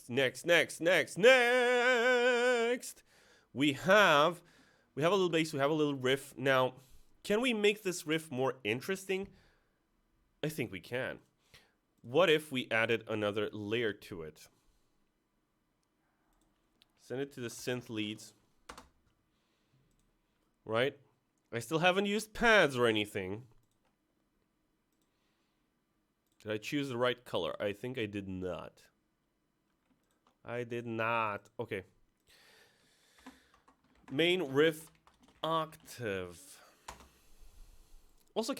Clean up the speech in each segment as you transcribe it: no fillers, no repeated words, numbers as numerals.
Next. We have a little bass, we have a little riff. Now, can we make this riff more interesting? I think we can. What if we added another layer to it? Send it to the synth leads. Right? I still haven't used pads or anything. Did I choose the right color? I think I did not. Okay. Main riff octave. Also,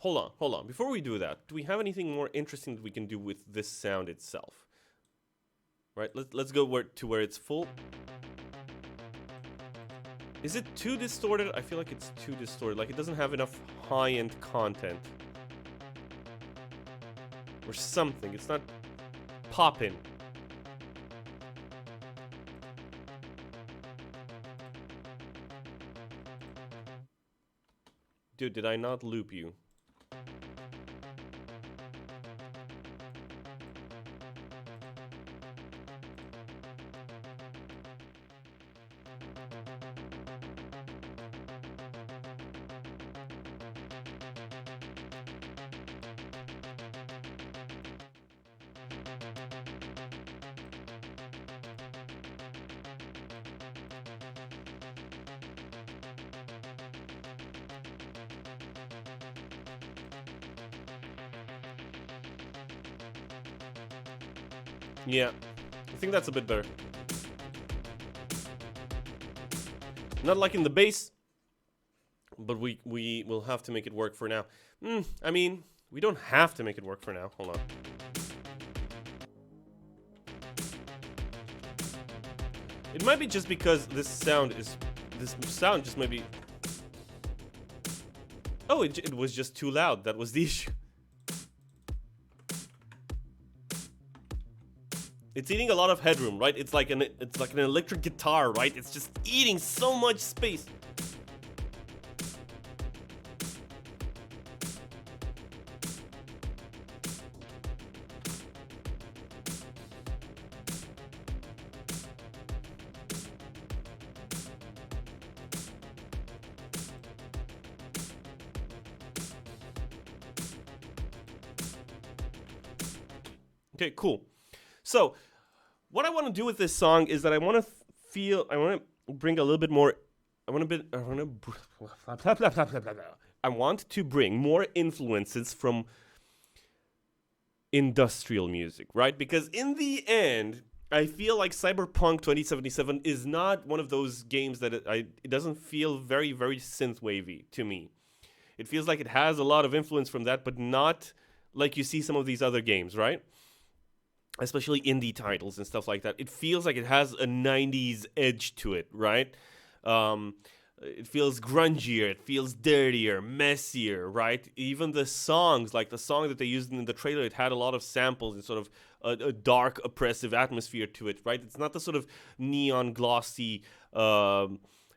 hold on. Before we do that, do we have anything more interesting that we can do with this sound itself? Right, let's go to where it's full. Is it too distorted? I feel like it's too distorted. Like it doesn't have enough high-end content. Or something. It's not popping. Dude, did I not loop you? Yeah, I think that's a bit better. Not like in the bass, but we will have to make it work for now. I mean, we don't have to make it work for now. Hold on. It might be just because this sound just maybe. Oh, it was just too loud. That was the issue. It's eating a lot of headroom, right? It's like an electric guitar, right? It's just eating so much space. Okay, cool. So, what I want to do with this song is that I want to bring a little bit more. I want to bring more influences from industrial music, right? Because in the end, I feel like Cyberpunk 2077 is not one of those games that it doesn't feel very, very synth-wavy to me. It feels like it has a lot of influence from that, but not like you see some of these other games, right? Especially indie titles and stuff like that. It feels like it has a 90s edge to it, right? It feels grungier, it feels dirtier, messier, right? Even the songs, like the song that they used in the trailer, it had a lot of samples and sort of a dark, oppressive atmosphere to it, right? It's not the sort of neon, glossy,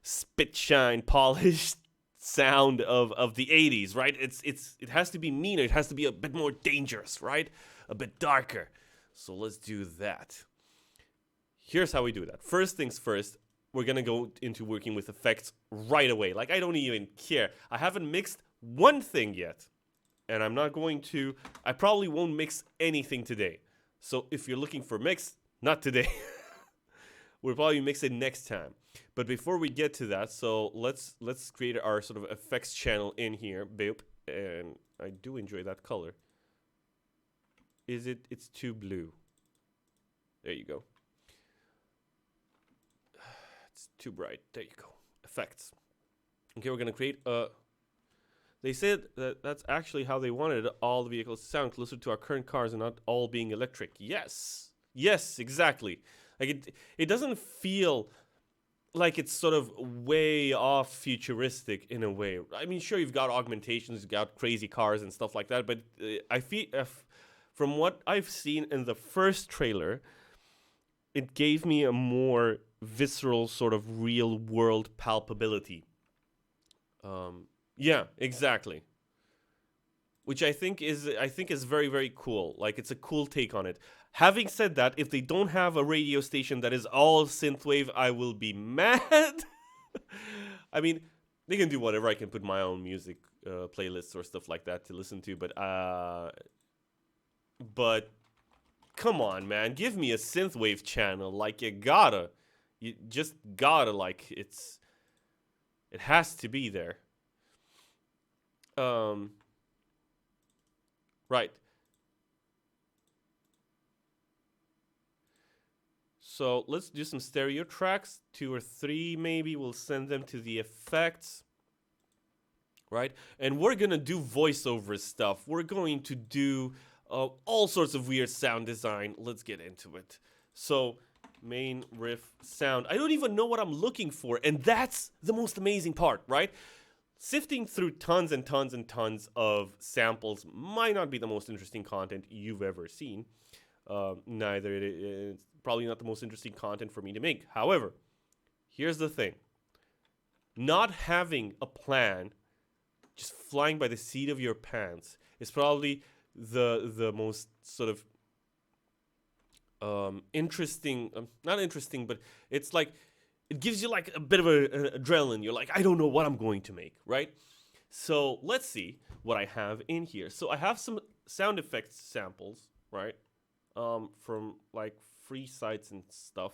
spit shine, polished sound of the 80s, right? It has to be meaner, it has to be a bit more dangerous, right? A bit darker. So let's do that. Here's how we do that. First things first, we're going to go into working with effects right away. Like, I don't even care. I haven't mixed one thing yet. And I probably won't mix anything today. So if you're looking for mix, not today. We'll probably mix it next time. But before we get to that, so let's create our sort of effects channel in here. Boop. And I do enjoy that color. It's too blue. There you go. It's too bright. There you go. Effects. Okay, we're gonna create a. They said that that's actually how they wanted all the vehicles to sound, closer to our current cars and not all being electric. Yes, exactly. Like it doesn't feel like it's sort of way off futuristic in a way. I mean, sure, you've got augmentations, you've got crazy cars and stuff like that, but I feel. From what I've seen in the first trailer, it gave me a more visceral sort of real world palpability. Yeah, exactly. Which I think is very, very cool. Like, it's a cool take on it. Having said that, if they don't have a radio station that is all synthwave, I will be mad. I mean, they can do whatever. I can put my own music playlists or stuff like that to listen to, but come on, man, give me a synthwave channel. Like you just gotta like it has to be there. Right. So let's do some stereo tracks, 2 or 3 maybe. We'll send them to the effects, right? And we're gonna do voiceover stuff. We're going to do all sorts of weird sound design. Let's get into it. So main riff sound. I don't even know what I'm looking for, and that's the most amazing part, right? Sifting through tons and tons and tons of samples might not be the most interesting content you've ever seen. Neither it's probably not the most interesting content for me to make. However, here's the thing. Not having a plan, just flying by the seat of your pants, is probably the most sort of interesting, not interesting, but it's like, it gives you like a bit of an adrenaline. You're like, I don't know what I'm going to make, right? So let's see what I have in here. So I have some sound effects samples, right? From like free sites and stuff.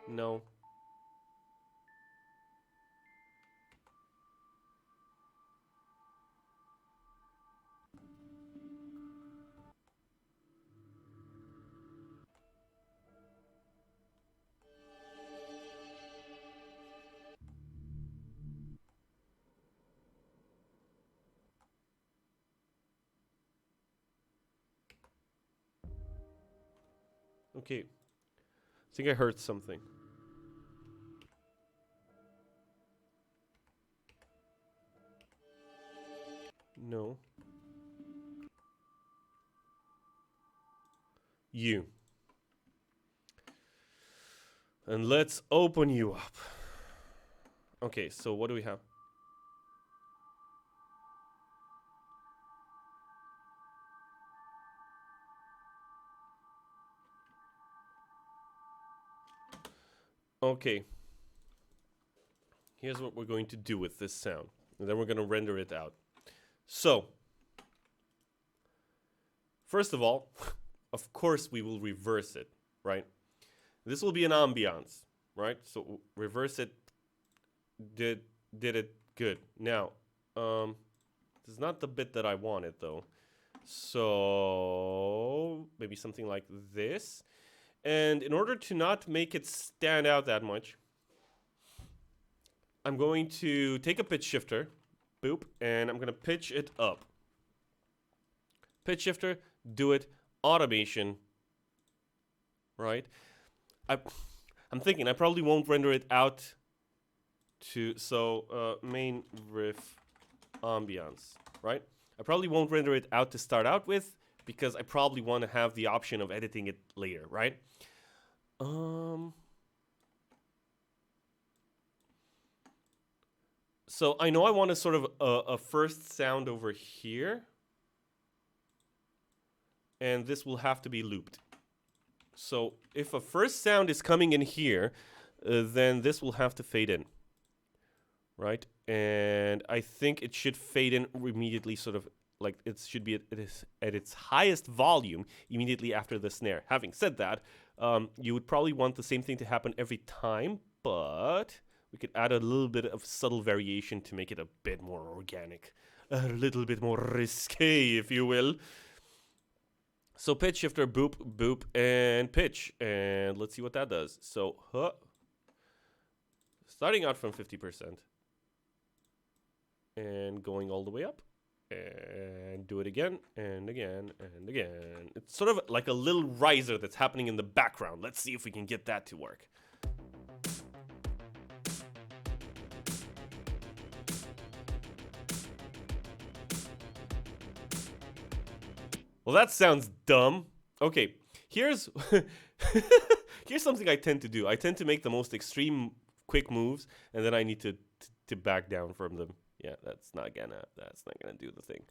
No. Okay. I think I heard something. No. You. And let's open you up. Okay, so what do we have? Okay. Here's what we're going to do with this sound. And then we're going to render it out. So, first of all, of course we will reverse it, right? This will be an ambiance, right? So reverse it. Did it good. Now, this is not the bit that I wanted though. So maybe something like this. And in order to not make it stand out that much, I'm going to take a pitch shifter, boop, and I'm going to pitch it up. Pitch shifter, do it, automation, right? I'm thinking I probably won't render it out to, so main riff ambiance, right? I probably won't render it out to start out with because I probably want to have the option of editing it later, right? So I know I want a sort of a first sound over here. And this will have to be looped. So if a first sound is coming in here, then this will have to fade in. Right? And I think it should fade in immediately, sort of like it should be at its highest volume immediately after the snare. Having said that, you would probably want the same thing to happen every time, but we could add a little bit of subtle variation to make it a bit more organic, a little bit more risque, if you will. So pitch shifter, boop, boop, and pitch. And let's see what that does. So, starting out from 50%. And going all the way up. And do it again, and again, and again. It's sort of like a little riser that's happening in the background. Let's see if we can get that to work. Well, that sounds dumb. Okay, here's here's something I tend to do. I tend to make the most extreme quick moves, and then I need to back down from them. Yeah, that's not gonna do the thing.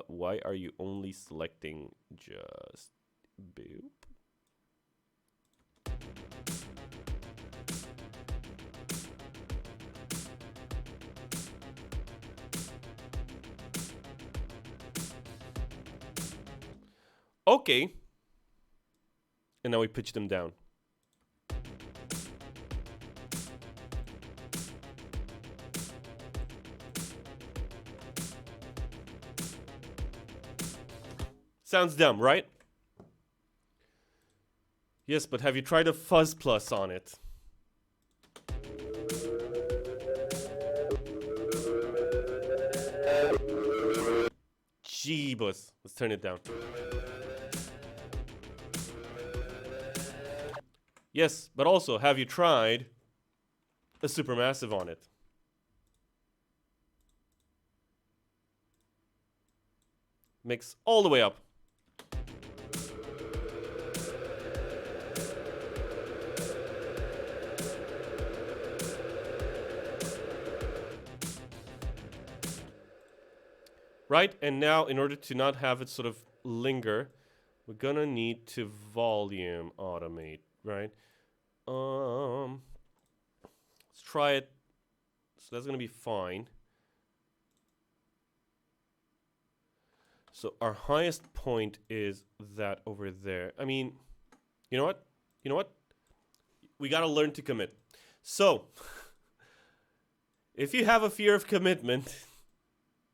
Why are you only selecting just boop? Okay. And now we pitch them down. Sounds dumb, right? Yes, but have you tried a fuzz plus on it? Jeebus. Let's turn it down. Yes, but also, have you tried a supermassive on it? Mix all the way up. Right? And now, in order to not have it sort of linger, we're gonna need to volume automate, right? Let's try it. So that's gonna be fine. So our highest point is that over there. I mean, you know what? You know what? We gotta learn to commit. So, if you have a fear of commitment,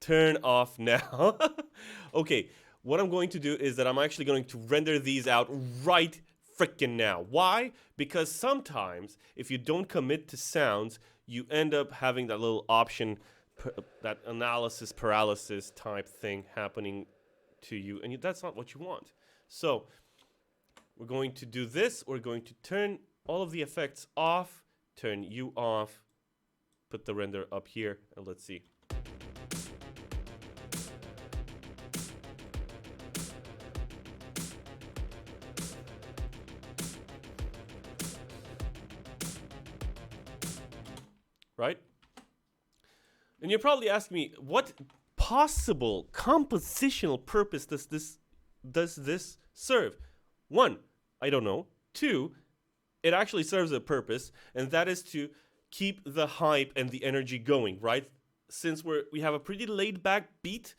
turn off now. Okay, what I'm going to do is that I'm actually going to render these out right frickin' now. Why? Because sometimes if you don't commit to sounds, you end up having that little option, that analysis paralysis type thing happening to you, and that's not what you want. So we're going to do this. We're going to turn all of the effects off, turn you off, put the render up here, and let's see. Right? And you're probably asking me, what possible compositional purpose does this serve? One, I don't know. Two, it actually serves a purpose, and that is to keep the hype and the energy going, right? Since we have a pretty laid back beat,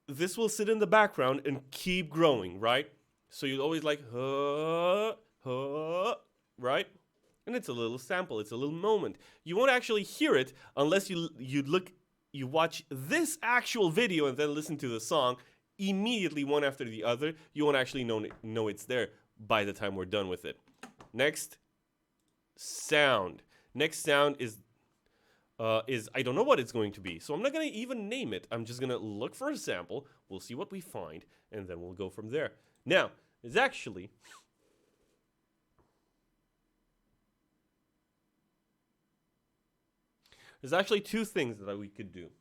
this will sit in the background and keep growing, right? So you'll always like, right? And it's a little sample, it's a little moment. You won't actually hear it unless you watch this actual video and then listen to the song immediately one after the other. You won't actually know it's there by the time we're done with it. Next sound. Next sound is I don't know what it's going to be. So I'm not going to even name it. I'm just going to look for a sample. We'll see what we find, and then we'll go from there. Now, there's actually two things that we could do.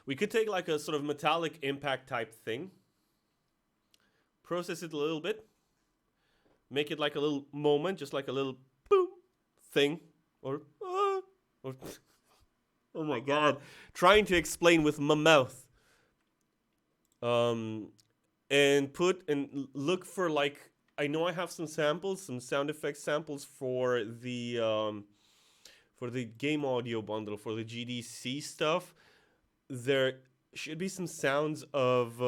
We could take like a sort of metallic impact type thing, process it a little bit, make it like a little moment, just like a little boom thing, or oh my god, trying to explain with my mouth. And look for like, I know I have some samples, some sound effects samples for the game audio bundle, for the GDC stuff. There should be some sounds of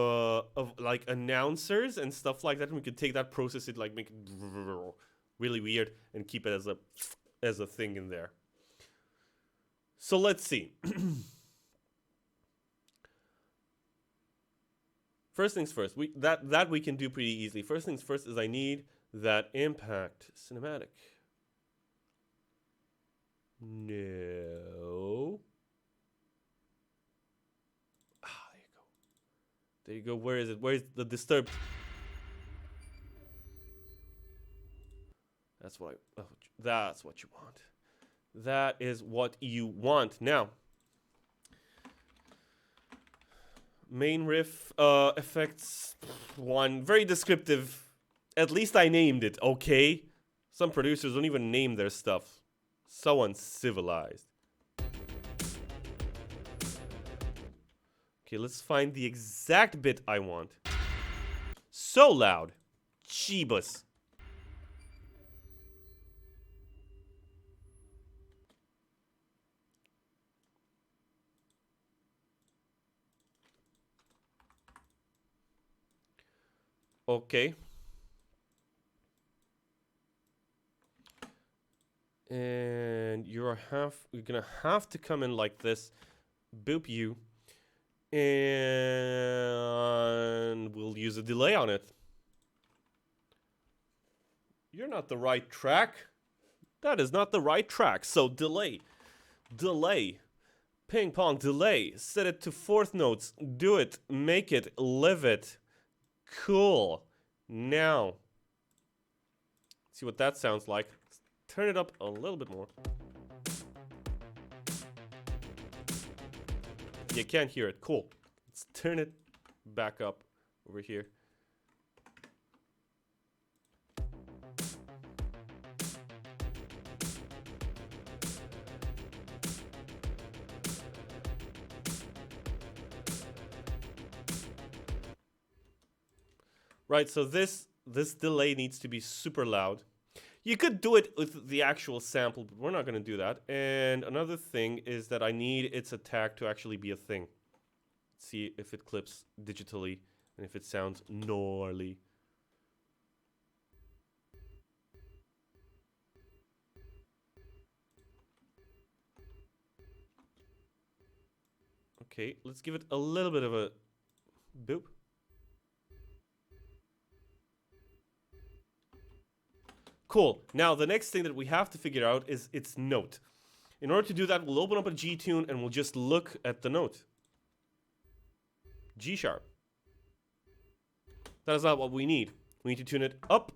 like announcers and stuff like that. And we could take that, process it, like make it really weird, and keep it as a thing in there. So let's see. First things first, that we can do pretty easily. First things first is I need that impact cinematic. No. There you go. There you go. Where is it? Where is the disturbed? That's what that's what you want. That is what you want. Now, main riff effects, one, very descriptive. At least I named it, okay? Some producers don't even name their stuff. So uncivilized. Okay, let's find the exact bit I want. So loud. Jeebus. Okay. And you're gonna have to come in like this. Boop you. And we'll use a delay on it. You're not the right track. That is not the right track. So delay. Delay. Ping pong delay. Set it to fourth notes. Do it. Make it. Live it. Cool. Now. See what that sounds like. Turn it up a little bit more. You can't hear it. Cool. Let's turn it back up over here. Right, so this delay needs to be super loud. You could do it with the actual sample, but we're not going to do that. And another thing is that I need its attack to actually be a thing. See if it clips digitally and if it sounds gnarly. Okay, let's give it a little bit of a boop. Cool. Now, the next thing that we have to figure out is its note. In order to do that, we'll open up a G tune and we'll just look at the note. G sharp. That is not what we need. We need to tune it up,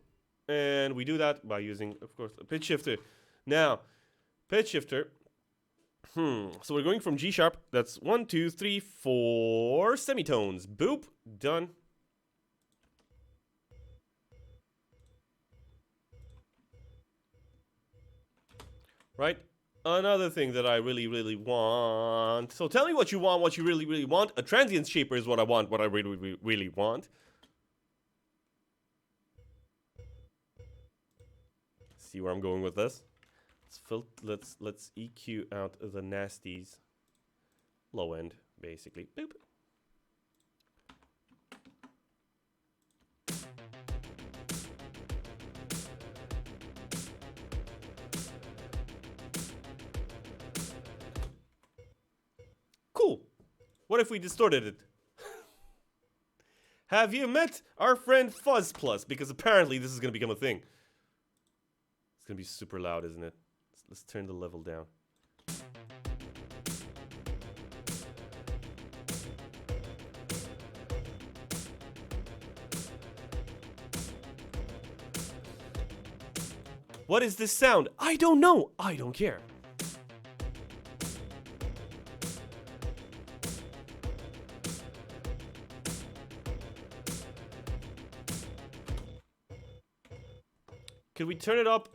and we do that by using, of course, a pitch shifter. Now, pitch shifter. So we're going from G sharp. That's 1, 2, 3, 4 semitones. Boop. Done. Right? Another thing that I really, really want. So tell me what you want, what you really, really want. A transient shaper is what I want, what I really, really, really want. See where I'm going with this? Let's EQ out the nasties. Low end, basically. Boop. Cool. What if we distorted it? Have you met our friend Fuzz Plus? Because apparently this is going to become a thing. It's going to be super loud, isn't it? Let's turn the level down. What is this sound? I don't know. I don't care. Could we turn it up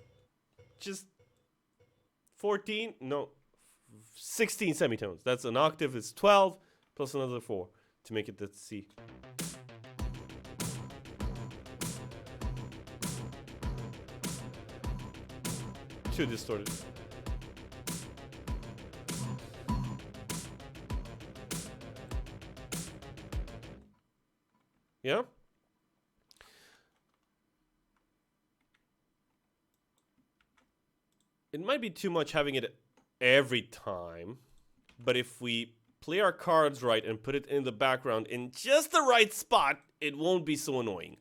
just 14? No, 16 semitones. That's an octave. It's 12 plus another 4 to make it the C. Too distorted. Yeah? It might be too much having it every time, but if we play our cards right and put it in the background in just the right spot, it won't be so annoying.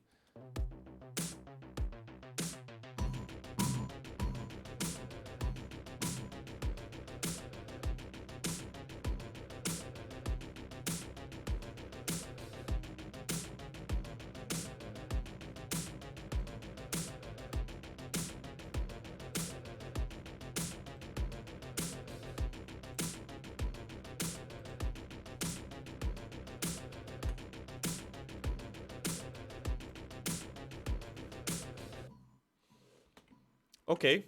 Okay.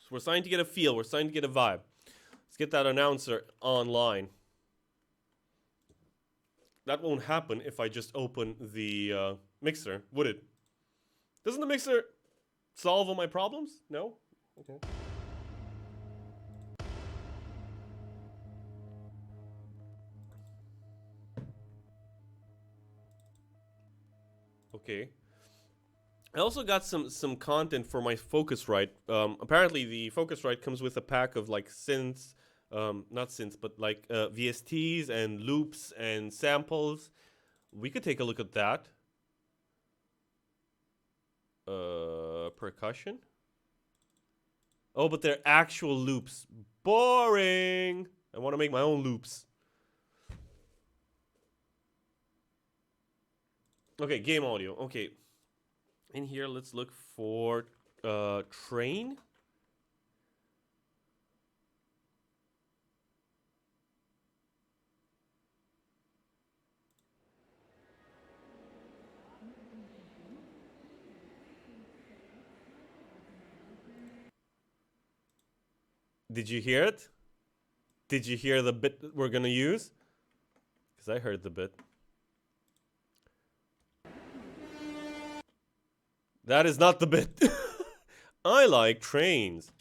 So we're starting to get a feel. We're starting to get a vibe. Let's get that announcer online. That won't happen if I just open the mixer, would it? Doesn't the mixer solve all my problems? No? Okay. Okay. I also got some content for my Focusrite. Apparently the Focusrite comes with a pack of like synths, not synths, but like VSTs and loops and samples. We could take a look at that. Percussion. Oh, but they're actual loops. Boring. I want to make my own loops. Okay, game audio. Okay. In here, let's look for train. Did you hear it? Did you hear the bit that we're gonna use? Because I heard the bit. That is not the bit. I like trains.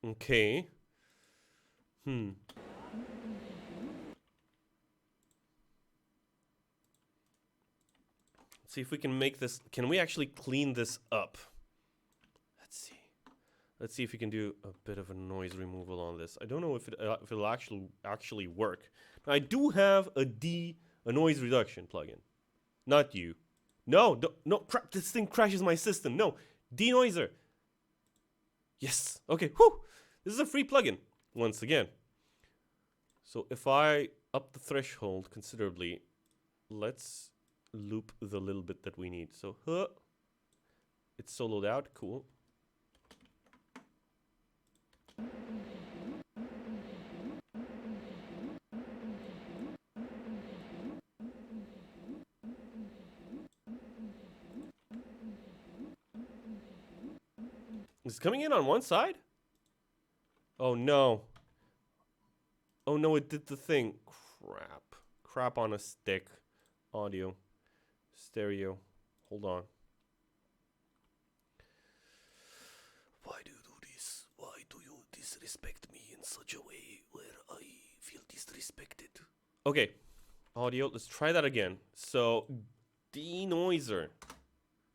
Okay. Let's see if we can make this. Can we actually clean this up? Let's see. Let's see if we can do a bit of a noise removal on this. I don't know if it'll actually work. I do have a noise reduction plugin. Not you. No, no, crap, this thing crashes my system. No, denoiser. Yes. Okay. Whew. This is a free plugin once again. So if I up the threshold considerably, let's loop the little bit that we need. So it's soloed out. Cool. Is it coming in on one side? Oh no. Oh no, it did the thing. Crap. Crap on a stick. Audio. Stereo. Hold on. Why do you do this? Why do you disrespect me in such a way where I feel disrespected? Okay. Audio. Let's try that again. So, denoiser.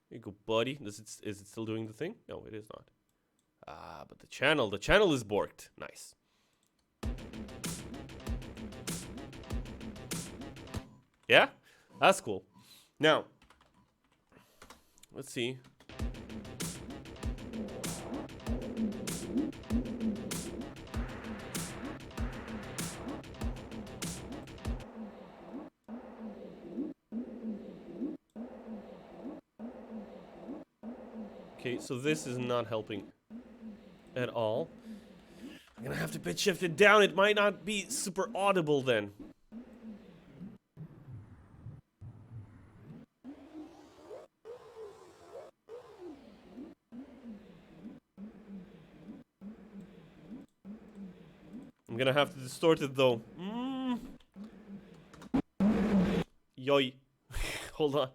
There you go, buddy. Is it still doing the thing? No, it is not. Ah, but the channel is borked. Nice. Yeah? That's cool. Now, let's see. Okay, so this is not helping at all. I'm gonna have to pitch shift it down. It might not be super audible then. I'm gonna have to distort it though. Yoy. Hold on.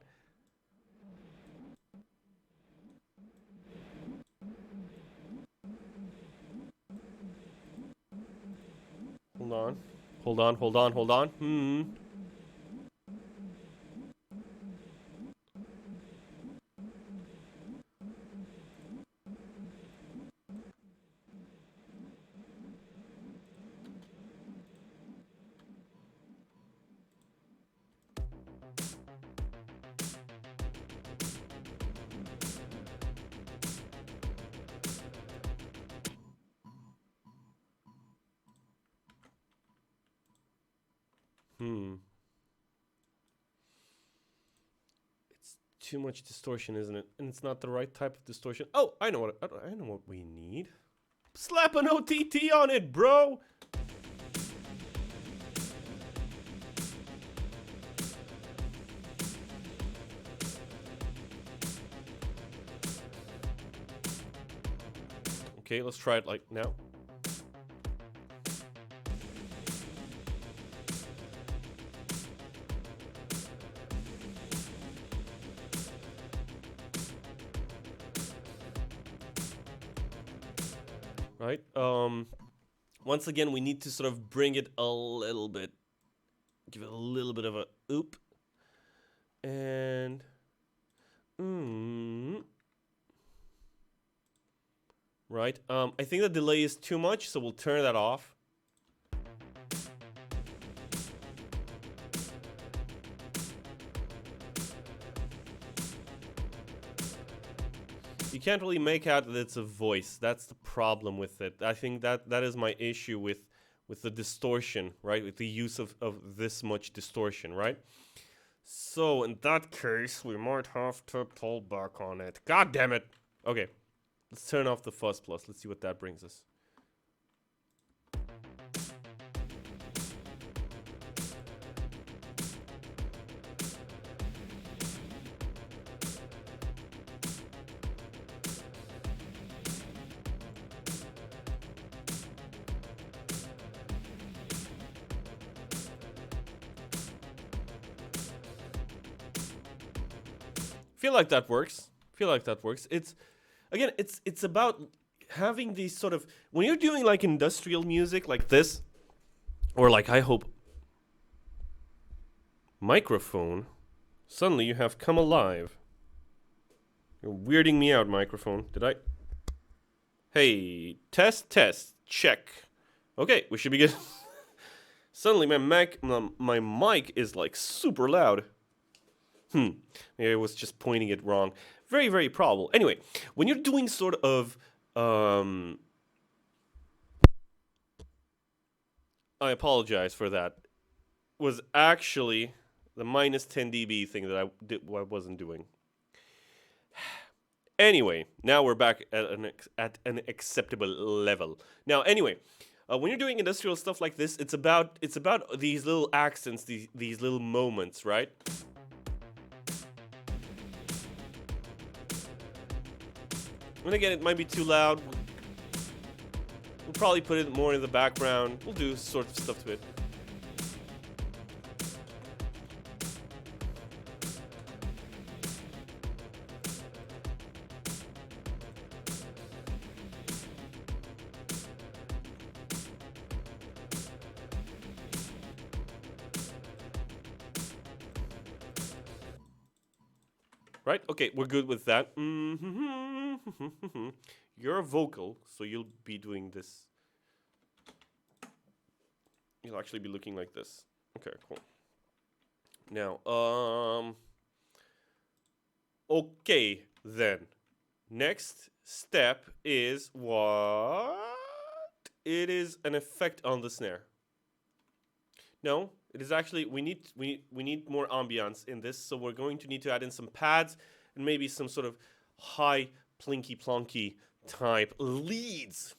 Hold on. It's too much distortion, isn't it? And it's not the right type of distortion. Oh, I know what we need. Slap an OTT on it, bro. Okay, let's try it like now. Right? Once again, we need to sort of bring it a little bit. Give it a little bit of a oop. And right. I think the delay is too much, so we'll turn that off. You can't really make out that it's a voice. That's the problem with it. I think that is my issue with the distortion, right? With the use of this much distortion, right? So in that case, we might have to pull back on it. God damn it. Okay, let's turn off the fuzz plus. Let's see what that brings us. Feel like that works. It's again, it's about having these sort of, when you're doing like industrial music like this, or like, I hope, microphone, suddenly you have come alive. You're weirding me out, microphone. Did I? Hey, test, check. Okay, we should be good. Suddenly my mic is like super loud. Maybe I was just pointing it wrong. Very, very probable. Anyway, when you're doing sort of, I apologize for that. Was actually the minus 10 dB thing that I wasn't doing. Anyway, now we're back at an acceptable level. Now, anyway, when you're doing industrial stuff like this, it's about these little accents, these little moments, right? And again, it might be too loud. We'll probably put it more in the background. We'll do sort of stuff to it. Right? Okay, we're good with that. You're a vocal, so you'll be doing this. You'll actually be looking like this. Okay, cool. Now, okay, then. Next step is what? It is an effect on the snare. No, it is actually, we need more ambiance in this, so we're going to need to add in some pads and maybe some sort of high plinky plonky type leads.